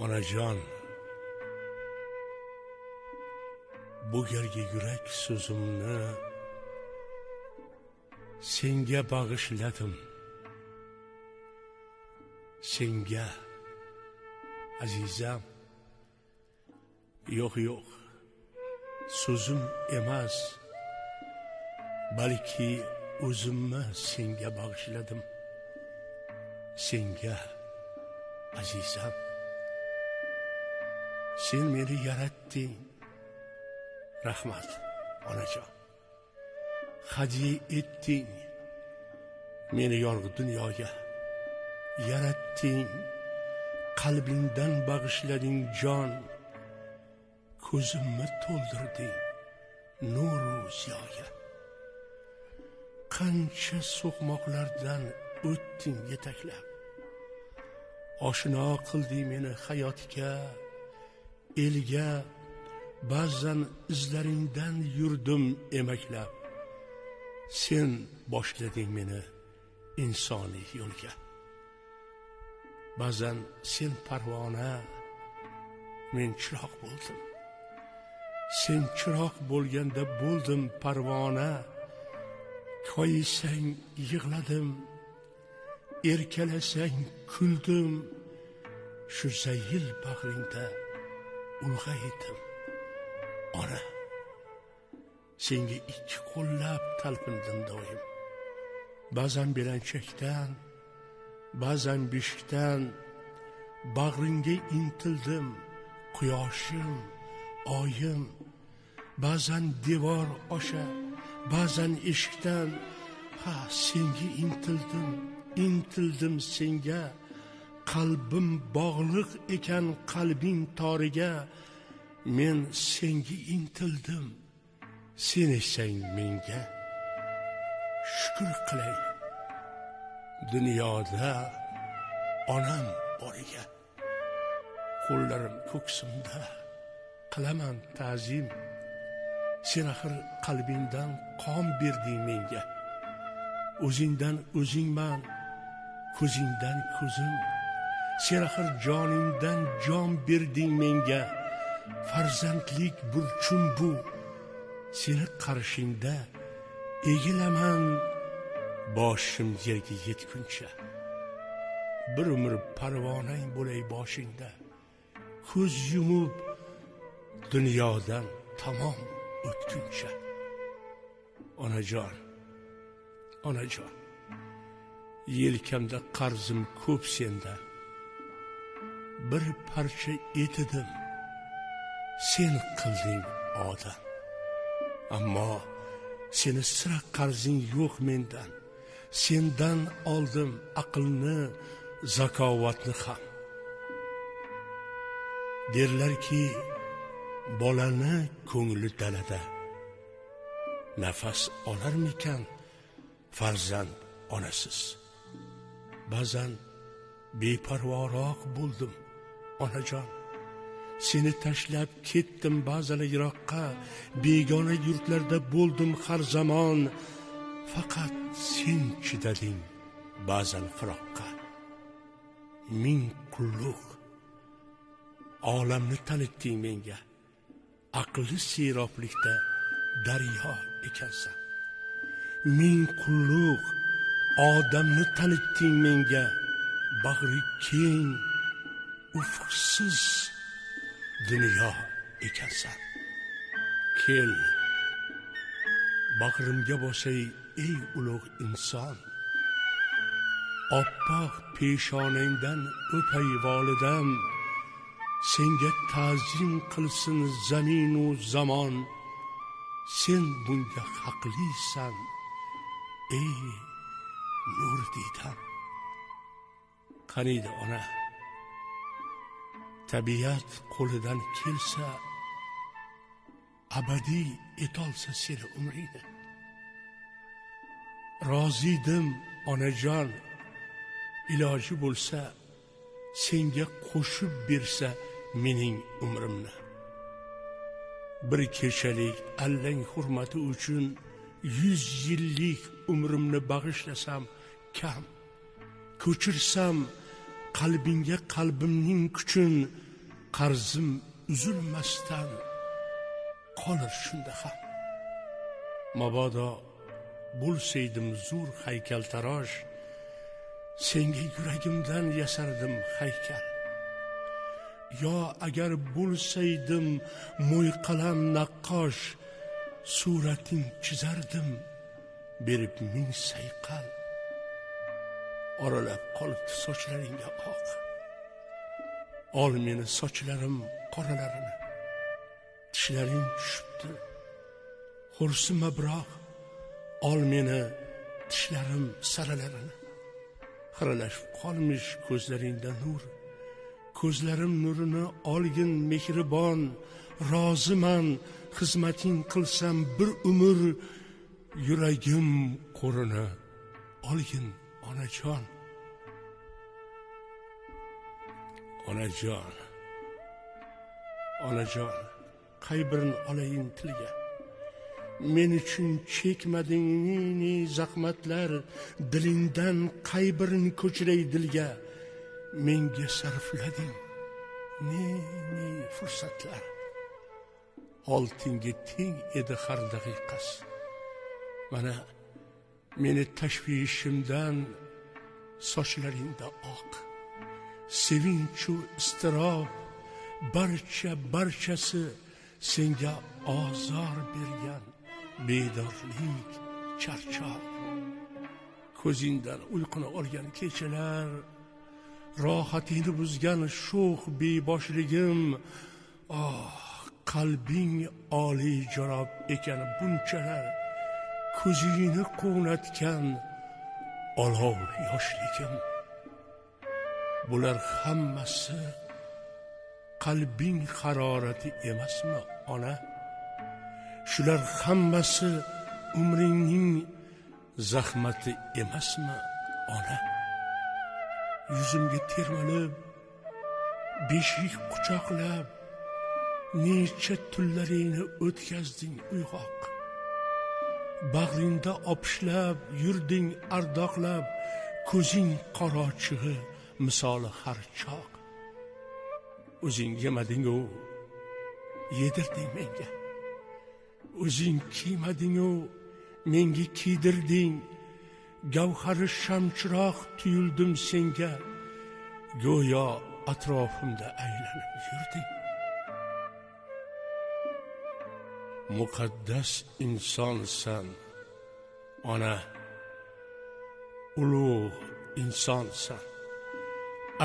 Onajon, bu galgi yurak so'zimni senga bag'ishladim. Senga, azizam. Yo'q, so'zim emas, balki o'zimni senga bag'ishladim. Senga, azizam. Sen meni yaratding. Rahmat, onajon. Hadya etding meni yorug' dunyoga. Yaratding, qalbingdan bag'ishlading jon. Ko'zimni to'ldirding nuru ziyoga. Qancha so'qmoqlardan o'tding yetaklab. Oshno qilding meni hayotga, elga. Ba'zan izlaringdan yurdim emaklab. Sen boshlading meni insoniy yo'lga. Ba'zan sen parvona, men chiroq bo'ldim. Sen chiroq bo'lganda bo'ldim parvona. Ko'ysang yig'ladim, erkalasang kuldim. Shu zayil bag'ringda ulg'aydim. Ona, senga ikki qo'llab talpindim doim. Ba'zan belanchakdan, ba'zan beshikdan bag'ringga intildim. Quyoshim, oyim, ba'zan devor osha, ba'zan eshikdan senga intildim senga. Qalbim bog'liq ekan qalbing toriga. Men senga intildim, sen esang menga. Shukr qilay dunyoda onam boriga. Qo'llarim ko'ksimda qilaman ta'zim. Sen axir qalbingdan qon berding menga. O'zingdan o'zingman, ko'zingdan ko'zim. Sen axir joningdan jon berding menga. Farzandlik burchim bu. Seni qarshingda egilaman boshim yerga yetguncha. Bir umr parvonang bo'lay boshingda. Ko'z yumib dunyodan tamom o'tguncha. Onajon, onajon. Yelkamda qarzim ko'p sendan. Bir parcha etidim. Sen qilding odam. Ammo seni sira qarzing yo'q mendan. Sendan oldim aqlni, zakovatni ham. Derlarki, bolani ko'ngli dalada. Nafas olarmikan farzand onasiz? Ba'zan beparvoroq bo'ldim, onajon. Seni tashlab ketdim ba'zan yiroqqa. Begona yurtlarda bo'ldim har zamon. Faqat sen chidading ba'zan firoqqa. Ming qulluq olamni tanitding menga. Aqli seroblikda daryo ekansan. Ming qulluq odamni tanitding menga. Bag'ri keng, ufqsiz dunyo ekansan. Kel, bag'rimga bosay ey ulug' inson. Oppoq peshonangdan o'pay volidam. Senga ta'zim qilsin zamin u zamon. Sen bunga haqlisan ey nur didam. Qaniydi ona, tabiat qo'lidan kelsa, abadiy etolsa seni umringni. Rozidim onajon, iloji bo'lsa senga qo'shib bersa mening umrimni. Bir kechalik allang hurmati uchun 100 yillik umrimni bag'ishlasam kam. Ko'chirsam qalbingga qalbimning kuchun. qarzim uzilmasdan qolar shunda ham. Mabodo bo'lsaydim zo'r haykaltarosh, senga yuragimdan yasardim haykal. Yo agar bo'lsaydim mo'yqalam naqqosh, surating chizardim berib ming sayqal. Oralab qolibdi sochlaringga oq, ol meni sochlarim qoralarini. Tishlaring tushibdi xo'rsima biroq, ol meni tishlarim saralarini. Xiralashib qolmish ko'zlaringda nur, ko'zlarim nurini olgin mehribon. Roziman xizmating qilsam bir umr, yuragim qo'rini olgin onajon. Onajon, onajon, qay birini olayin tilga? Men uchun chekmading ni zahmatlar, dilingdan qay birini ko'chiray dilga? Menga sarflading ne fursatlar, oltinga teng edi har daqiqasi. Mana meni tashvishimdan sochlaringda oq, sevinchu iztirob barchasi senga ozor bergan bedorlik, charchoq. Ko'zingdan uyquni olgan kechalar, rohatingni buzgan sho'x beboshligim. Qalbing oliy janob ekan bunchalar, ko'zingni quvnatgan olov yoshligim. Bular hammasi qalbing harorati emasmi ona? Shular hammasi umringning zahmati emasmi ona? Yuzimga termilib, beshik quchoqlab, necha tunlaringni o'tkazding uyg'oq. Bag'ringda opshlab yurding ardoqlab, ko'zing qorochig'i misoli har choq. O'zing yemading-u, yedirding menga. O'zing kiymading-u, menga kiydirding. Gavhari shamchiroq tuyuldim senga, go'yo atrofimda aylanib yurding. Muqaddas insonsan ona, ulug' insonsan.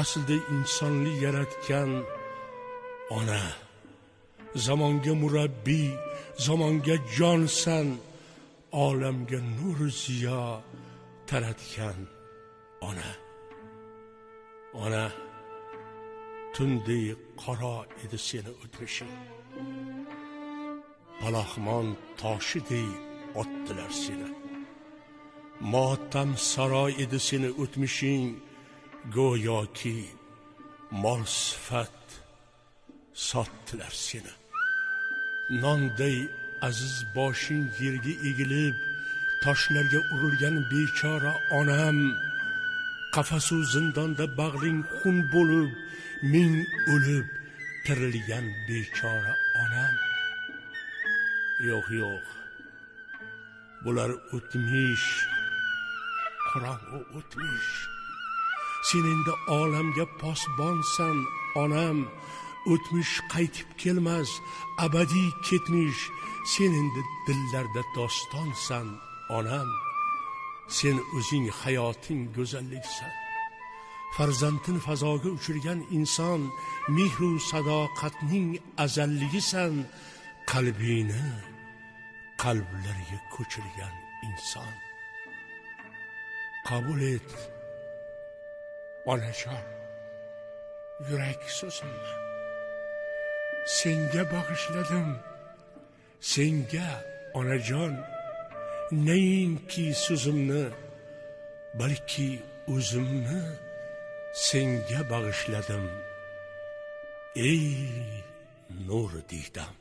Aslida insonni yaratgan ona, zamonga murabbiy, zamonga jonsan. Olamga nur ziyo taratgan ona. Ona, tunday qaro edi seni o'tmishing. Palaxmon toshiday otdilar seni. Motam saroy edi seni o'tmishing, go'yoki mol sifat sotdilar seni. Nonday aziz boshing yerga egilib, toshlarga urilgan bechora onam. Qafasu zindonda bag'ring xun bo'lib, ming o'lib tirilgan bechora onam. Yo'q, bular o'tmish, qorong'u o'tmish. Sen endi olamga posbonsan onam. O'tmish qaytib kelmas, abadiy ketmish. Sen endi dillarda dostonsan onam. Sen o'zing hayoting go'zalliksan. Farzandini fazoga uchirgan inson, mehru sadoqatning azalligisan. Qalbini qalblarga ko'chirgan inson. Qabul et onajon, yurak so'zimni senga bag'ishladim. Senga onajon, neyinki so'zimni, balki o'zimni senga bag'ishladim. Ey nur diydam.